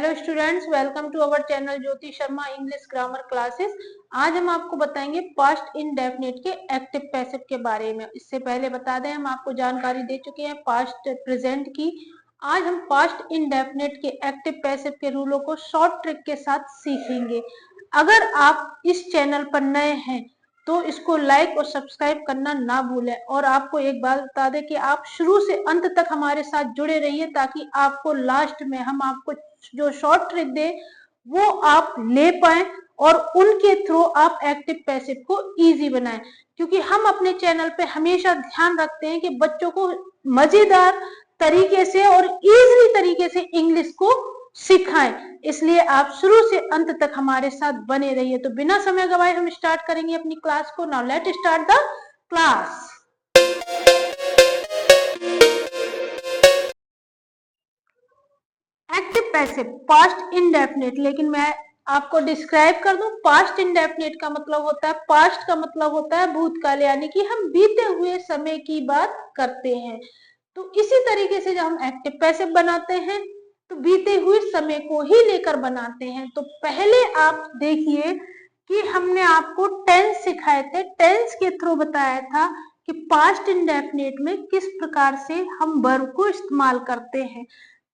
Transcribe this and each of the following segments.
Hello students, welcome to our channel Jyoti Sharma English grammar classes. आज हम आपको बताएंगे पास्ट इंडेफिनिट के एक्टिव पैसिव के बारे में। इससे पहले बता दें, हम आपको जानकारी दे चुके हैं पास्ट प्रेजेंट की। आज हम पास्ट इंडेफिनिट के एक्टिव पैसिव के रूलों को शॉर्ट ट्रिक के साथ सीखेंगे। अगर आप इस चैनल पर नए हैं तो इसको लाइक और सब्सक्राइब करना ना भूलें। और आपको एक बात बता दें कि आप शुरू से अंत तक हमारे साथ जुड़े रहिए, ताकि आपको लास्ट में हम आपको जो शॉर्ट ट्रिक दे वो आप ले पाए और उनके थ्रू आप एक्टिव पैसिव को इजी बनाएं। क्योंकि हम अपने चैनल पे हमेशा ध्यान रखते हैं कि बच्चों को मजेदार तरीके से और इजी तरीके से इंग्लिश को सिखाएं। इसलिए आप शुरू से अंत तक हमारे साथ बने रहिए। तो बिना समय गवाए हम स्टार्ट करेंगे अपनी क्लास को। Now let start the class. Active passive past indefinite, लेकिन मैं आपको डिस्क्राइब कर दूं। पास्ट इंडेफिनिट का मतलब होता है, पास्ट का मतलब होता है भूतकाल, यानी कि हम बीते हुए समय की बात करते हैं। तो इसी तरीके से जब हम एक्टिव पैसिव बनाते हैं तो बीते हुए समय को ही लेकर बनाते हैं। तो पहले आप देखिए कि हमने आपको टेंस सिखाए थे, टेंस के थ्रू बताया था कि पास्ट इंडेफिनिट में किस प्रकार से हम वर्ब को इस्तेमाल करते हैं।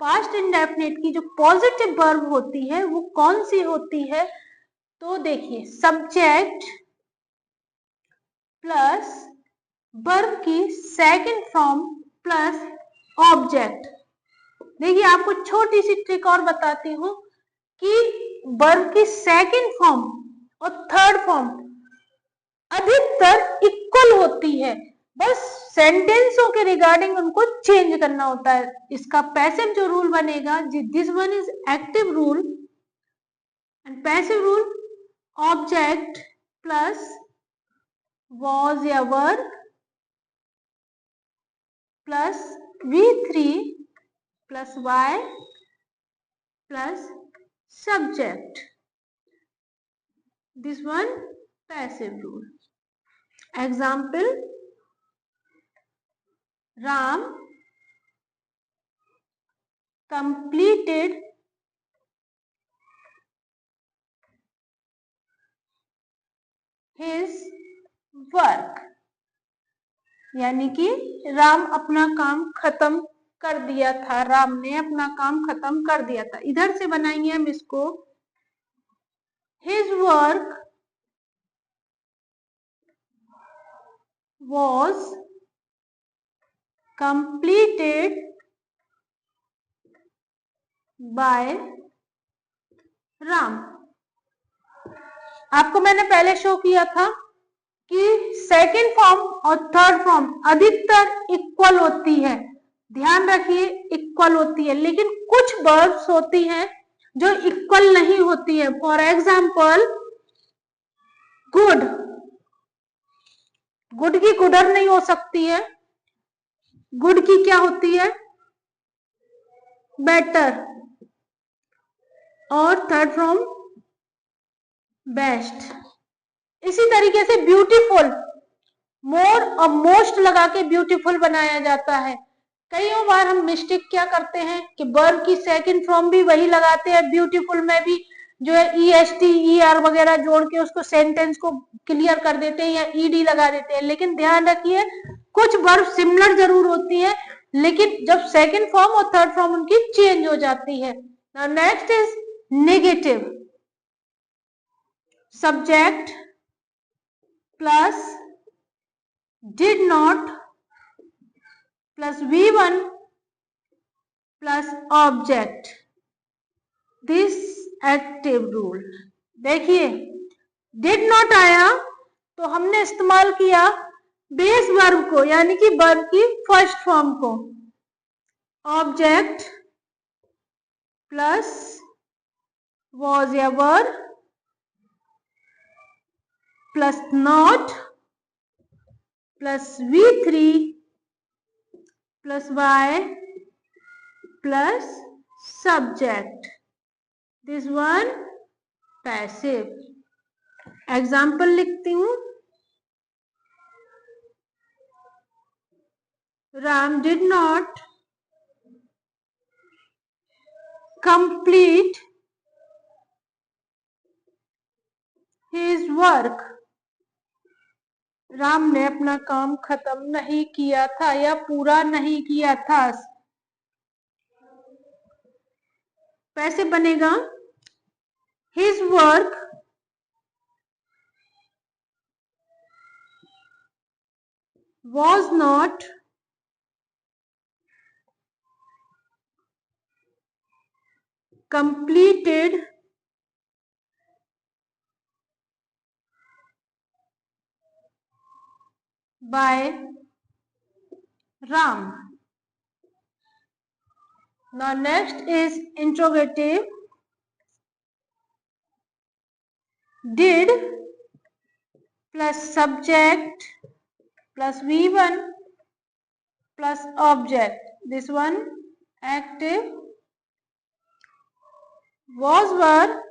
पास्ट इंडेफिनिट की जो पॉजिटिव वर्ब होती है वो कौन सी होती है? तो देखिए, सब्जेक्ट प्लस वर्ब की सेकंड फॉर्म प्लस ऑब्जेक्ट। देखिए, आपको छोटी सी ट्रिक और बताती हूँ कि वर्ब की सेकंड फॉर्म और थर्ड फॉर्म अधिकतर इक्वल होती है, बस सेंटेंसों के रिगार्डिंग उनको चेंज करना होता है। इसका पैसिव जो रूल बनेगा, this one is active rule and passive rule object plus was या were plus V3 plus Y plus subject. This one passive rule. Example, Ram completed his work, यानी कि राम अपना काम खत्म कर दिया था, राम ने अपना काम खत्म कर दिया था। इधर से बनाएंगे हम इसको, his work was completed by Ram. आपको मैंने पहले शो किया था कि सेकेंड फॉर्म और थर्ड फॉर्म अधिकतर इक्वल होती है। ध्यान रखिए, इक्वल होती है, लेकिन कुछ वर्ब्स होती हैं जो इक्वल नहीं होती है। फॉर एग्जाम्पल, गुड, गुड की गुडर नहीं हो सकती है, गुड की क्या होती है? बेटर। और थर्ड फॉर्म बेस्ट। इसी तरीके से ब्यूटीफुल, मोर और मोस्ट लगा के ब्यूटीफुल बनाया जाता है। कई बार हम मिस्टेक क्या करते हैं कि वर्ब की सेकंड फॉर्म भी वही लगाते हैं, ब्यूटीफुल में भी जो है EST ER वगैरह जोड़ के उसको सेंटेंस को क्लियर कर देते हैं या ED लगा देते हैं। लेकिन ध्यान रखिए, कुछ वर्ब सिमिलर जरूर होती है, लेकिन जब सेकंड फॉर्म और थर्ड फॉर्म उनकी चेंज हो जाती है। Now next is negative. Subject plus did not plus V1 plus object, this active rule। देखिए, did not आया तो हमने इस्तेमाल किया बेस वर्ब को, यानी कि वर्ब की फर्स्ट फॉर्म को। ऑब्जेक्ट प्लस वॉज या were plus not plus V3 plus Y plus subject. This one passive. Example लिखती हूं, Ram did not complete his work. Ram ने अपना काम खत्म नहीं किया था या पूरा नहीं किया था। कैसे बनेगा? his work was not completed by Ram. Now next is interrogative. Did plus subject plus V1 plus object. This one active. Was were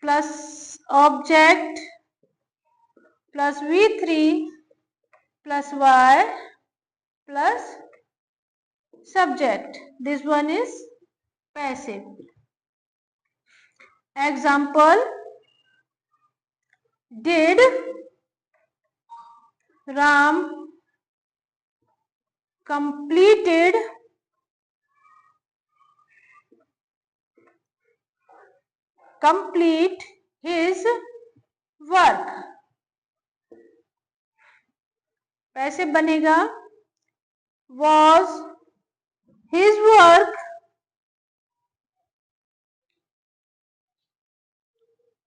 plus object plus V3 plus Y plus subject. This one is passive. Example: did Ram complete his work? कैसे बनेगा? Was his work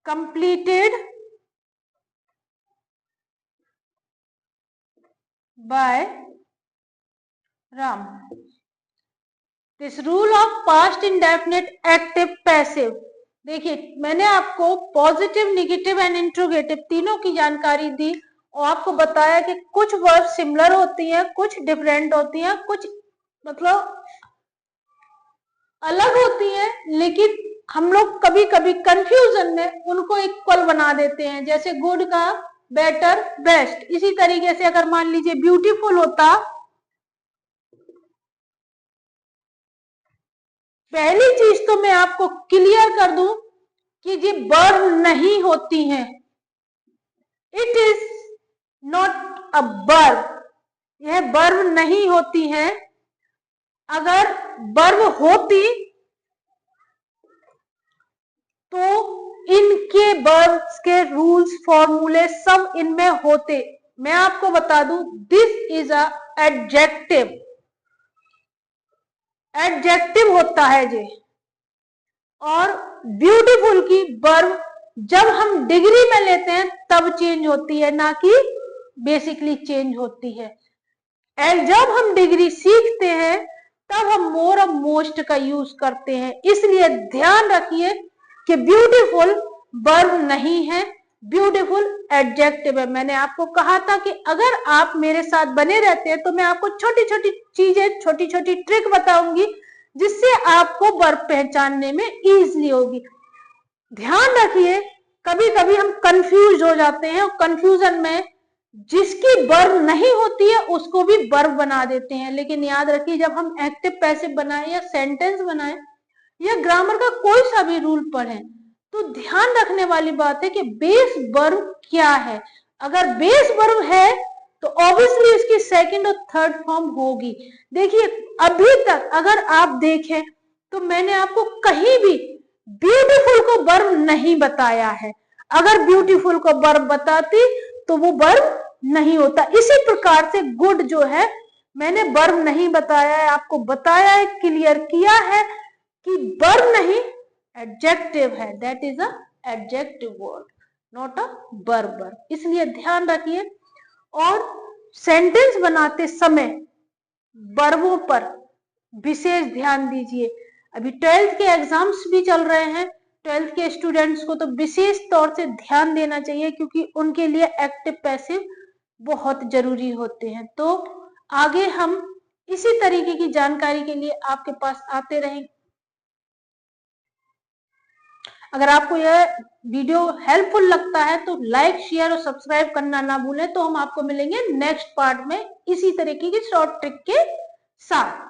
completed by Ram? This rule of past indefinite active passive. देखिए, मैंने आपको positive, negative and interrogative तीनों की जानकारी दी और आपको बताया कि कुछ वर्ब सिमिलर होती हैं, कुछ डिफरेंट होती हैं, कुछ मतलब अलग होती हैं, लेकिन हम लोग कभी कभी कंफ्यूजन में उनको इक्वल बना देते हैं। जैसे गुड का बेटर, बेस्ट। इसी तरीके से अगर मान लीजिए ब्यूटीफुल होता, पहली चीज तो मैं आपको क्लियर कर दूं कि ये वर्ब नहीं होती हैं। It is not a verb, यह वर्ब नहीं होती है। अगर वर्ब होती तो इनके वर्ब्स के रूल्स, फॉर्मूले सब इनमें होते। मैं आपको बता दूं, this is a adjective. Adjective होता है ये। और ब्यूटीफुल की वर्ब जब हम डिग्री में लेते हैं तब चेंज होती है, ना कि बेसिकली चेंज होती है। एंड जब हम डिग्री सीखते हैं तब हम मोर और मोस्ट का यूज करते हैं। इसलिए ध्यान रखिए कि ब्यूटीफुल वर्ब नहीं है, ब्यूटीफुल एडजेक्टिव है। मैंने आपको कहा था कि अगर आप मेरे साथ बने रहते हैं तो मैं आपको छोटी छोटी चीजें, छोटी छोटी ट्रिक बताऊंगी जिससे आपको वर्ब पहचानने में इजीली होगी। ध्यान रखिए, कभी कभी हम कंफ्यूज हो जाते हैं और कंफ्यूजन में जिसकी वर्ब नहीं होती है उसको भी वर्ब बना देते हैं। लेकिन याद रखिए, जब हम एक्टिव पैसिव बनाएं या सेंटेंस बनाएं या ग्रामर का कोई सा भी रूल पढ़ें तो ध्यान रखने वाली बात है कि बेस वर्ब क्या है। अगर बेस वर्ब है तो ऑब्वियसली इसकी सेकंड और थर्ड फॉर्म होगी। देखिए, अभी तक अगर आप देखें तो मैंने आपको कहीं भी ब्यूटीफुल को वर्ब नहीं बताया है। अगर ब्यूटीफुल को वर्ब बताती तो वो वर्ब नहीं होता। इसी प्रकार से गुड जो है, मैंने वर्ब नहीं बताया है, आपको बताया है, क्लियर किया है कि वर्ब नहीं एडजेक्टिव है। That is a adjective word, not a verb. इसलिए ध्यान रखिए और सेंटेंस बनाते समय वर्बों पर विशेष ध्यान दीजिए। अभी 12th के एग्जाम्स भी चल रहे हैं, 12th के स्टूडेंट्स को तो विशेष तौर से ध्यान देना चाहिए क्योंकि उनके लिए एक्टिव पैसिव बहुत जरूरी होते हैं। तो आगे हम इसी तरीके की जानकारी के लिए आपके पास आते रहेंगे। अगर आपको यह वीडियो हेल्पफुल लगता है तो लाइक, शेयर और सब्सक्राइब करना ना भूलें। तो हम आपको मिलेंगे नेक्स्ट पार्ट में इसी तरीके की शॉर्ट ट्रिक के साथ।